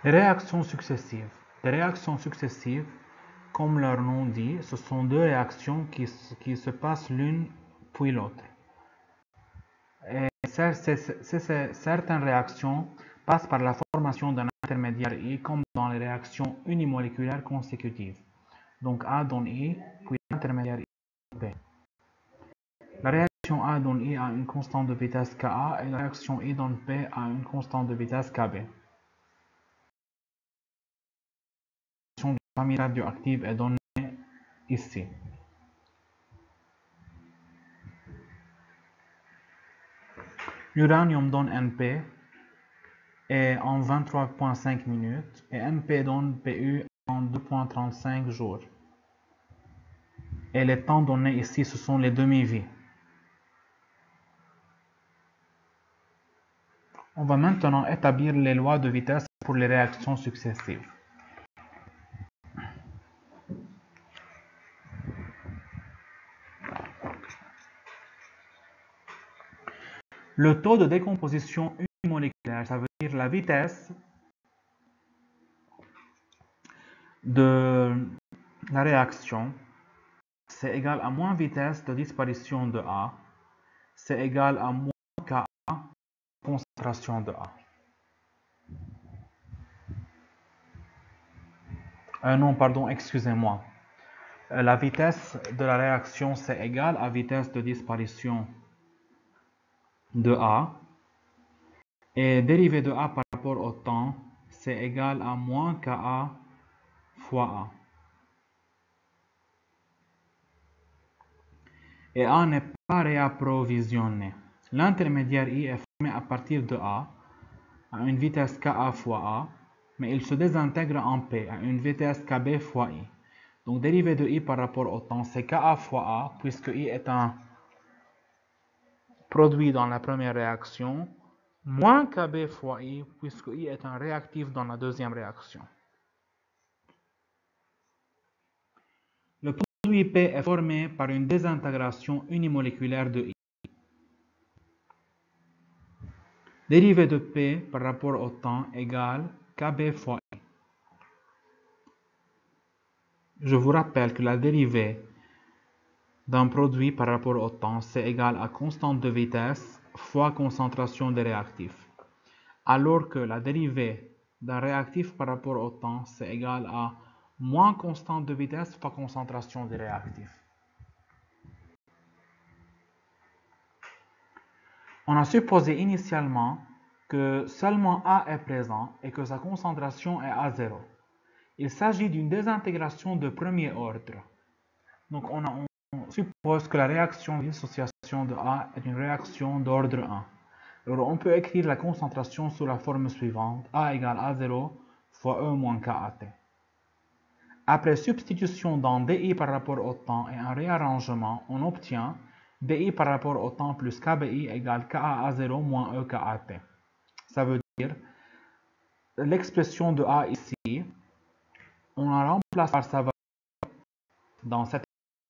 Les réactions successives. Les réactions successives, comme leur nom dit, ce sont deux réactions qui se passent l'une puis l'autre. Et certaines réactions passent par la formation d'un intermédiaire I, comme dans les réactions unimoléculaires consécutives. Donc A donne I, puis l'intermédiaire I donne P. La réaction A donne I à une constante de vitesse Ka et la réaction I donne P à une constante de vitesse Kb. La réaction de la famille radioactive est donnée ici. L'uranium donne Np et en 23,5 minutes et Np donne Pu en 2,35 jours. Et les temps donnés ici, ce sont les demi-vies. On va maintenant établir les lois de vitesse pour les réactions successives. Le taux de décomposition unimoléculaire, ça veut dire la vitesse de la réaction, c'est égal à moins vitesse de disparition de A, c'est égal à moins Ka concentration de A. Non, pardon, excusez-moi. La vitesse de la réaction, c'est égal à vitesse de disparition de A. Et dérivée de A par rapport au temps, c'est égal à moins Ka fois A. Et A n'est pas réapprovisionné. L'intermédiaire I est formé à partir de A, à une vitesse Ka fois A, mais il se désintègre en P, à une vitesse Kb fois I. Donc dérivée de I par rapport au temps, c'est Ka fois A, puisque I est un produit dans la première réaction, moins Kb fois I, puisque I est un réactif dans la deuxième réaction. Le produit P est formé par une désintégration unimoléculaire de I. Dérivée de P par rapport au temps égale Kb fois I. Je vous rappelle que la dérivée d'un produit par rapport au temps, c'est égal à constante de vitesse fois concentration des réactifs. Alors que la dérivée d'un réactif par rapport au temps, c'est égal à moins constante de vitesse fois concentration des réactifs. On a supposé initialement que seulement A est présent et que sa concentration est à 0. Il s'agit d'une désintégration de premier ordre. Donc on suppose que la réaction de dissociation de A est une réaction d'ordre 1. Alors on peut écrire la concentration sous la forme suivante, A égale A0 fois E moins KAT. Après substitution dans DI par rapport au temps et un réarrangement, on obtient DI par rapport au temps plus KBI égale KA0 moins E KAT. Ça veut dire l'expression de A ici, on la remplace par sa valeur dans cette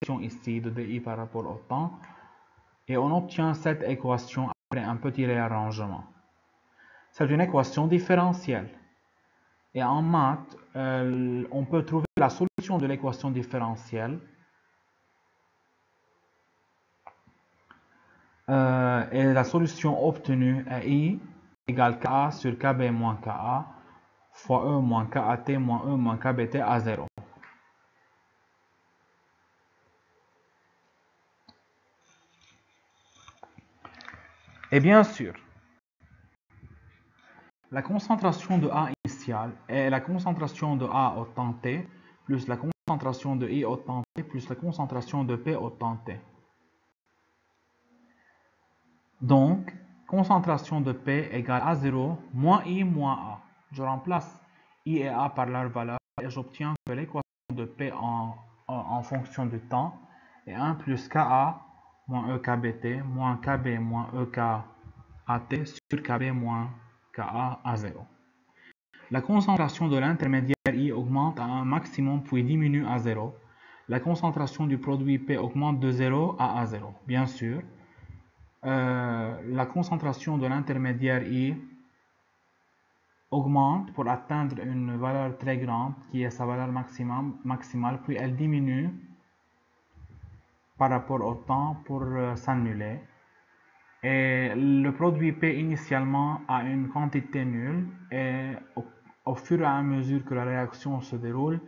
équation ici de DI par rapport au temps et on obtient cette équation après un petit réarrangement. C'est une équation différentielle. Et en maths, on peut trouver la solution de l'équation différentielle. Et la solution obtenue est I égale Ka sur Kb moins Ka fois E moins KAT moins E moins KBT à 0. Et bien sûr, la concentration de A initiale est la concentration de A au temps t plus la concentration de I au temps t plus la concentration de P au temps t. Donc, concentration de P égale A0 moins I moins A. Je remplace I et A par leur valeur et j'obtiens que l'équation de P en fonction du temps est 1 plus Ka moins EKBT moins Kb moins EKAT sur Kb moins Ka à 0. La concentration de l'intermédiaire I augmente à un maximum puis diminue à 0. La concentration du produit P augmente de 0 à A0. Bien sûr, la concentration de l'intermédiaire I augmente pour atteindre une valeur très grande qui est sa valeur maximale, puis elle diminue par rapport au temps pour s'annuler. Et le produit P initialement a une quantité nulle et au fur et à mesure que la réaction se déroule,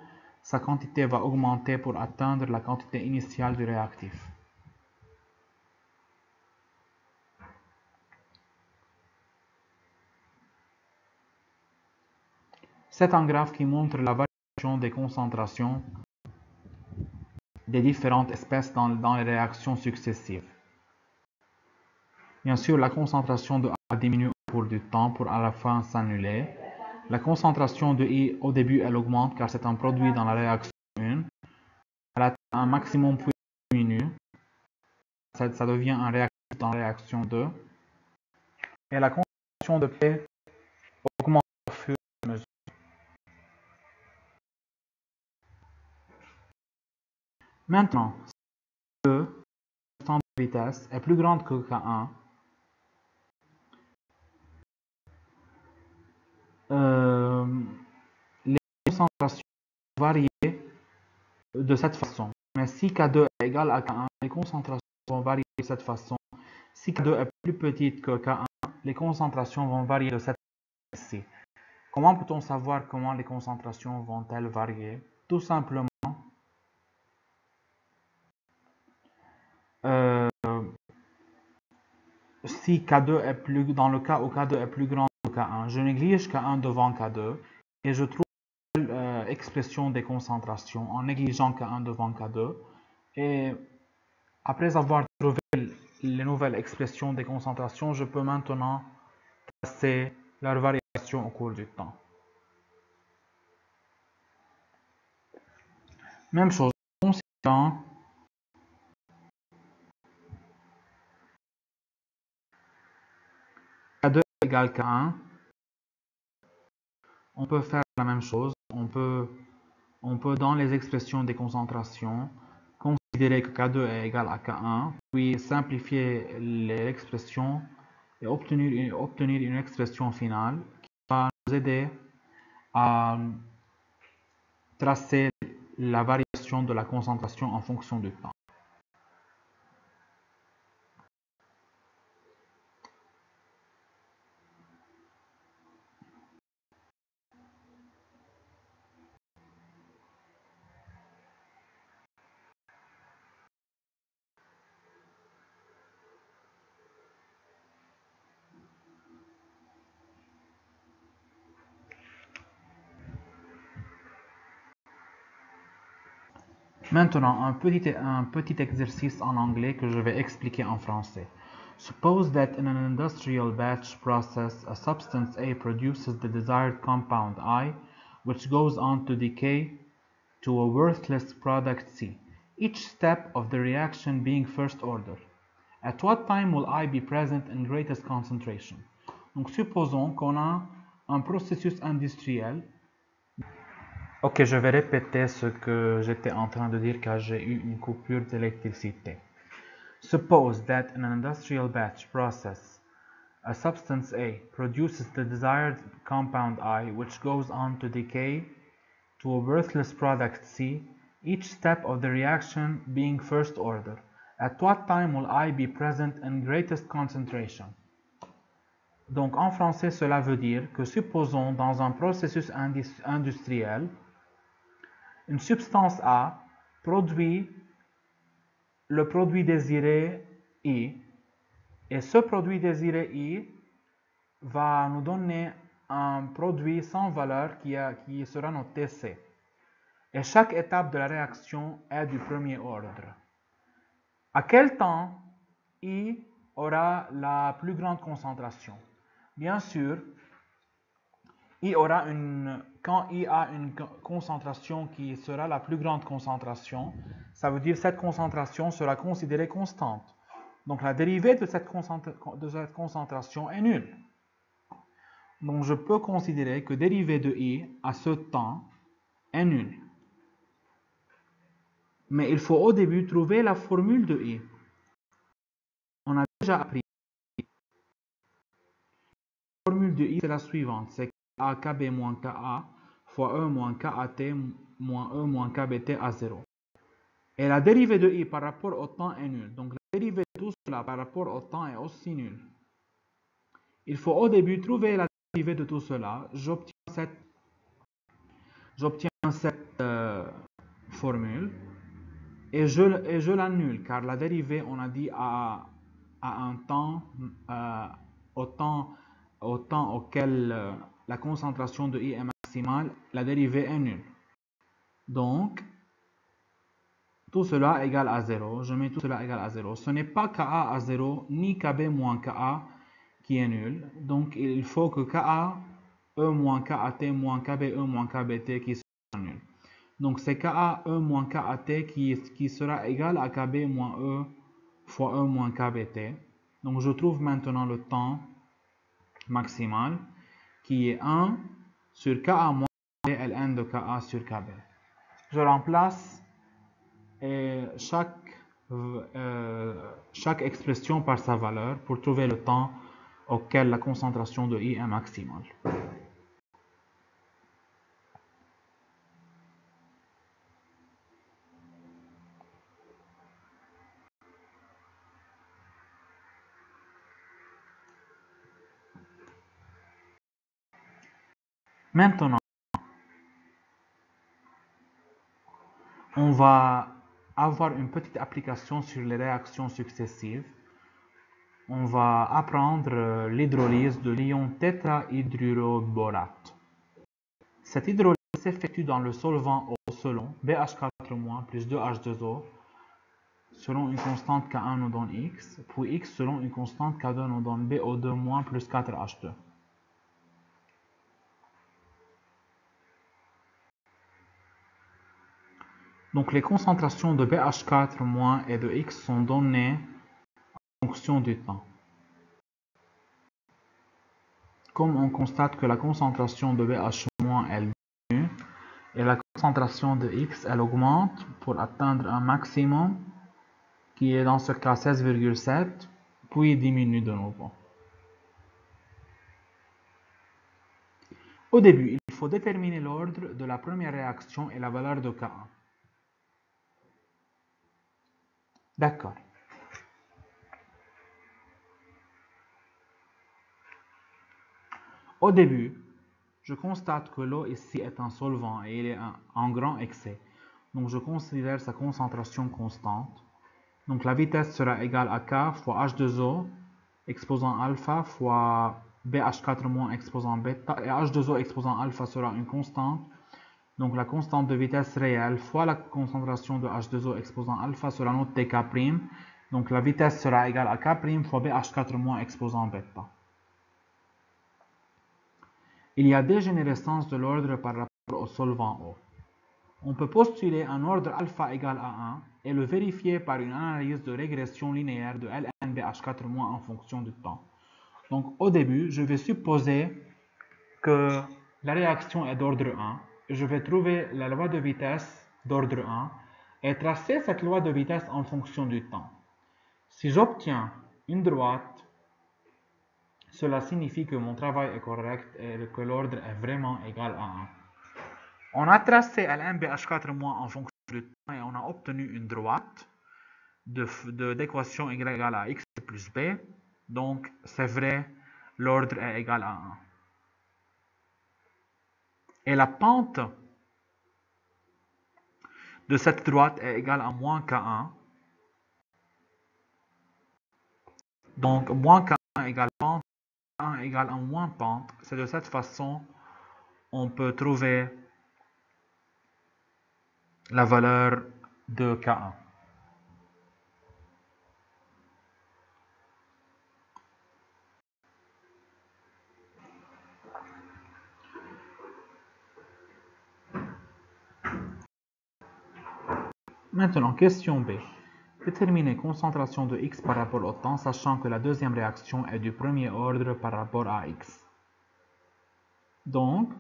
sa quantité va augmenter pour atteindre la quantité initiale du réactif. C'est un graphe qui montre la variation des concentrations des différentes espèces dans les réactions successives. Bien sûr, la concentration de A diminue au cours du temps pour à la fin s'annuler. La concentration de I, au début, elle augmente car c'est un produit dans la réaction 1. Elle atteint un maximum puis diminue. Ça devient un réactif dans la réaction 2. Et la concentration de P augmente au fur et à mesure. Maintenant, si K2, constante de vitesse, est plus grande que K1, les concentrations vont varier de cette façon. Mais si K2 est égal à K1, les concentrations vont varier de cette façon. Si K2 est plus petite que K1, les concentrations vont varier de cette façon. Comment peut-on savoir comment les concentrations vont-elles varier? Tout simplement, si K2 est plus, dans le cas où K2 est plus grand que K1, je néglige K1 devant K2 et je trouve expression des concentrations en négligeant K1 devant K2. Et après avoir trouvé les nouvelles expressions des concentrations, je peux maintenant tracer leur variation au cours du temps. Même chose, considérant K2 égale K1, on peut faire la même chose. On peut dans les expressions des concentrations, considérer que K2 est égal à K1, puis simplifier l'expression et obtenir une expression finale qui va nous aider à tracer la variation de la concentration en fonction du temps. Maintenant, un petit exercice en anglais que je vais expliquer en français. Suppose that in an industrial batch process, a substance A produces the desired compound I, which goes on to decay to a worthless product C, each step of the reaction being first order. At what time will I be present in greatest concentration? Donc, supposons qu'on a un processus industriel. Ok, je vais répéter ce que j'étais en train de dire car j'ai eu une coupure d'électricité. Suppose that in an industrial batch process, a substance A produces the desired compound I, which goes on to decay to a worthless product C, each step of the reaction being first order. At what time will I be present in greatest concentration? Donc en français, cela veut dire que supposons dans un processus industriel, une substance A produit le produit désiré I, et ce produit désiré I va nous donner un produit sans valeur qui sera noté C. Et chaque étape de la réaction est du premier ordre. À quel temps I aura la plus grande concentration? Bien sûr, quand I a une concentration qui sera la plus grande concentration, ça veut dire que cette concentration sera considérée constante. Donc la dérivée de cette concentration est nulle. Donc je peux considérer que dérivée de I à ce temps est nulle. Mais il faut au début trouver la formule de I. On a déjà appris. La formule de I c'est la suivante, c'est A KB moins KA fois E moins KAT moins E moins KBT à 0. Et la dérivée de I par rapport au temps est nulle. Donc la dérivée de tout cela par rapport au temps est aussi nulle. Il faut au début trouver la dérivée de tout cela. J'obtiens cette formule et je l'annule car la dérivée, on a dit, à un temps, au temps auquel la concentration de I est maximale, la dérivée est nulle. Donc, tout cela égale à 0. Je mets tout cela égale à 0. Ce n'est pas KA à 0 ni KB moins KA qui est nul. Donc, il faut que KA, E moins KAT moins KBE moins KBT qui soit nul. Donc, c'est KA, E moins KAT qui sera égal à KB moins E fois E moins KBT. Donc, je trouve maintenant le temps maximal qui est 1 sur KA moins KB ln de KA sur KB. Je remplace chaque expression par sa valeur pour trouver le temps auquel la concentration de I est maximale. Maintenant, on va avoir une petite application sur les réactions successives. On va apprendre l'hydrolyse de l'ion tétrahydroborate. Cette hydrolyse s'effectue dans le solvant eau selon BH4- plus 2H2O selon une constante K1 nous donne X, puis X selon une constante K2 nous donne BO2- plus 4H2. Donc les concentrations de BH4- et de X sont données en fonction du temps. Comme on constate que la concentration de BH- elle diminue et la concentration de X elle augmente pour atteindre un maximum qui est dans ce cas 16,7, puis diminue de nouveau. Au début, il faut déterminer l'ordre de la première réaction et la valeur de K1. D'accord. Au début, je constate que l'eau ici est un solvant et il est en grand excès. Donc je considère sa concentration constante. Donc la vitesse sera égale à K fois H2O exposant alpha fois BH4- exposant bêta. Et H2O exposant alpha sera une constante. Donc la constante de vitesse réelle fois la concentration de H2O exposant alpha sera notée K'. Donc la vitesse sera égale à K' fois BH4- exposant bêta. Il y a dégénérescence de l'ordre par rapport au solvant eau. On peut postuler un ordre alpha égal à 1 et le vérifier par une analyse de régression linéaire de ln BH4- en fonction du temps. Donc au début, je vais supposer que la réaction est d'ordre 1. Je vais trouver la loi de vitesse d'ordre 1 et tracer cette loi de vitesse en fonction du temps. Si j'obtiens une droite, cela signifie que mon travail est correct et que l'ordre est vraiment égal à 1. On a tracé ln BH4- en fonction du temps et on a obtenu une droite d'équation y égale à x plus b. Donc c'est vrai, l'ordre est égal à 1. Et la pente de cette droite est égale à moins K1. Donc moins K1 égale pente, K1 égale à moins pente. C'est de cette façon on peut trouver la valeur de K1. Maintenant, question B. Déterminer concentration de X par rapport au temps, sachant que la deuxième réaction est du premier ordre par rapport à X. Donc,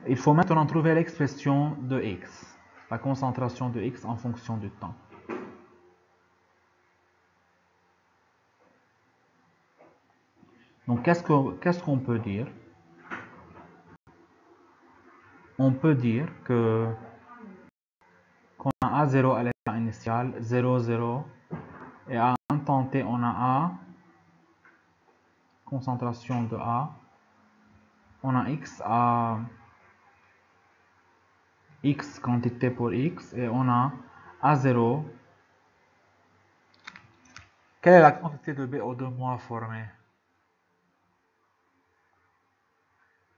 il faut maintenant trouver l'expression de X, la concentration de X en fonction du temps. Donc qu'est-ce qu'on peut dire? On peut dire que qu'on a A0 à l'état initial, 0, 0, et à un temps t, on a A, concentration de A, on a X à X quantité pour X, et on a A0. Quelle est la quantité de BO2- formée?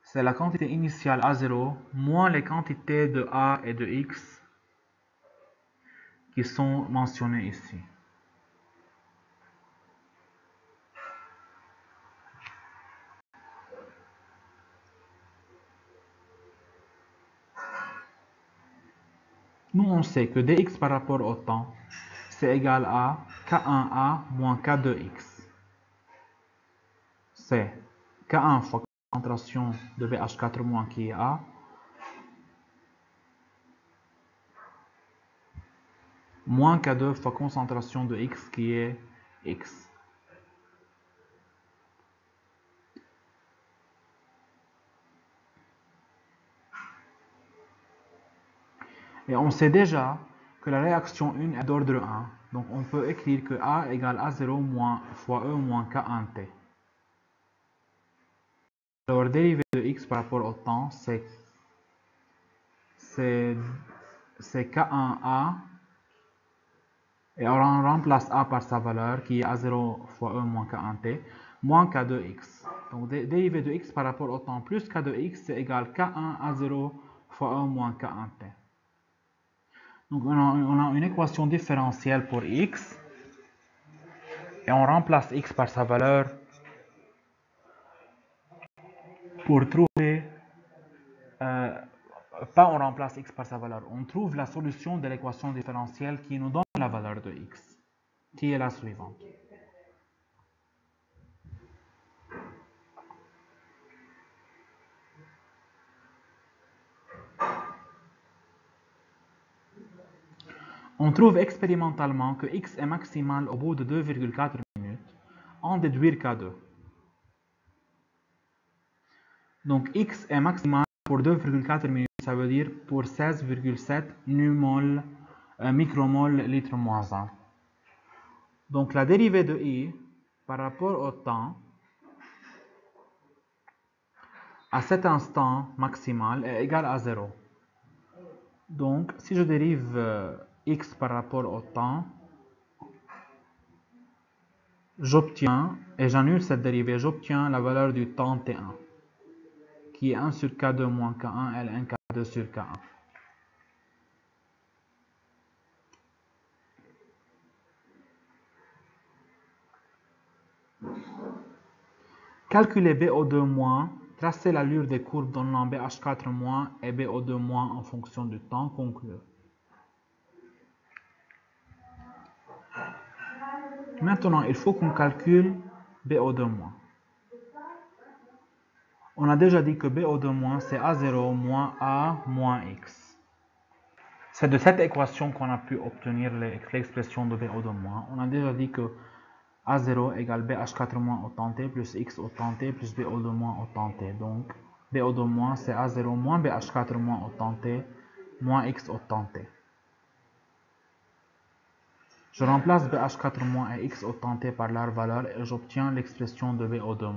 C'est la quantité initiale A0 moins les quantités de A et de X qui sont mentionnées ici. Nous, on sait que dx par rapport au temps, c'est égal à K1A moins K2X. C'est K1 fois concentration de BH4 moins qui est A, moins K2 fois concentration de X qui est X. Et on sait déjà que la réaction 1 est d'ordre 1. Donc on peut écrire que A égale A0 moins fois E moins K1T. Alors dérivée de X par rapport au temps, c'est K1A. Et on remplace A par sa valeur qui est A0 fois E moins K1T moins K2X. Donc dérivée de X par rapport au temps plus K2X c'est égal K1 A0 fois E moins K1T. Donc on a une équation différentielle pour X et on remplace X par sa valeur pour trouver, pas on remplace X par sa valeur, on trouve la solution de l'équation différentielle qui nous donne la valeur de X, qui est la suivante. On trouve expérimentalement que X est maximal au bout de 2,4 minutes, en déduire K2. Donc X est maximal pour 2,4 minutes, ça veut dire pour 16,7 micromol litre moins 1. Donc la dérivée de I par rapport au temps à cet instant maximal est égale à 0. Donc si je dérive X par rapport au temps, j'obtiens, et j'annule cette dérivée, j'obtiens la valeur du temps T1, qui est 1 sur K2 moins K1, Ln K2 sur K1. Calculer BO2-, tracer l'allure des courbes donnant BH4- et BO2- en fonction du temps, conclure. Maintenant, il faut qu'on calcule BO2-. On a déjà dit que BO2- c'est A0 moins A moins X. C'est de cette équation qu'on a pu obtenir l'expression de BO2-. On a déjà dit que A0 égale BH4- au temps t plus X au temps t plus BO2- au temps t. Donc, BO2- c'est A0 moins BH4- au temps t moins X au temps t. Je remplace BH4- et X au temps t par leur valeur et j'obtiens l'expression de BO2-.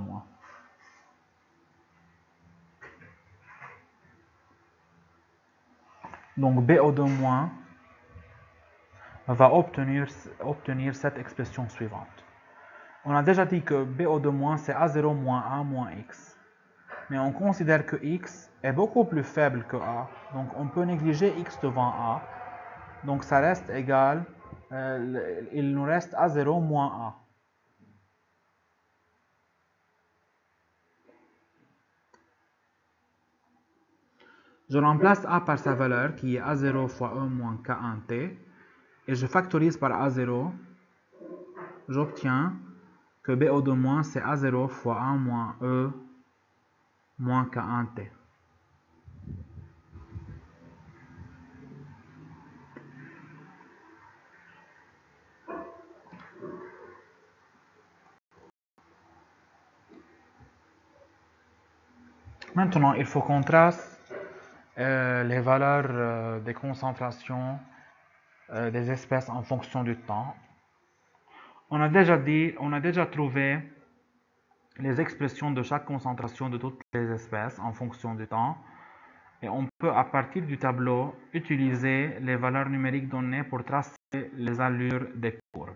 Donc BO2- va obtenir cette expression suivante. On a déjà dit que BO2- c'est A0 moins A moins X. Mais on considère que X est beaucoup plus faible que A. Donc on peut négliger X devant A. Donc ça reste égal, il nous reste A0 moins A. Je remplace A par sa valeur qui est A0 fois E moins K1T. Et je factorise par A0. J'obtiens que BO2- c'est A0 fois 1 moins E moins K1T. Maintenant, il faut qu'on trace les valeurs des concentrations des espèces en fonction du temps. On a déjà trouvé les expressions de chaque concentration de toutes les espèces en fonction du temps. Et on peut, à partir du tableau, utiliser les valeurs numériques données pour tracer les allures des courbes.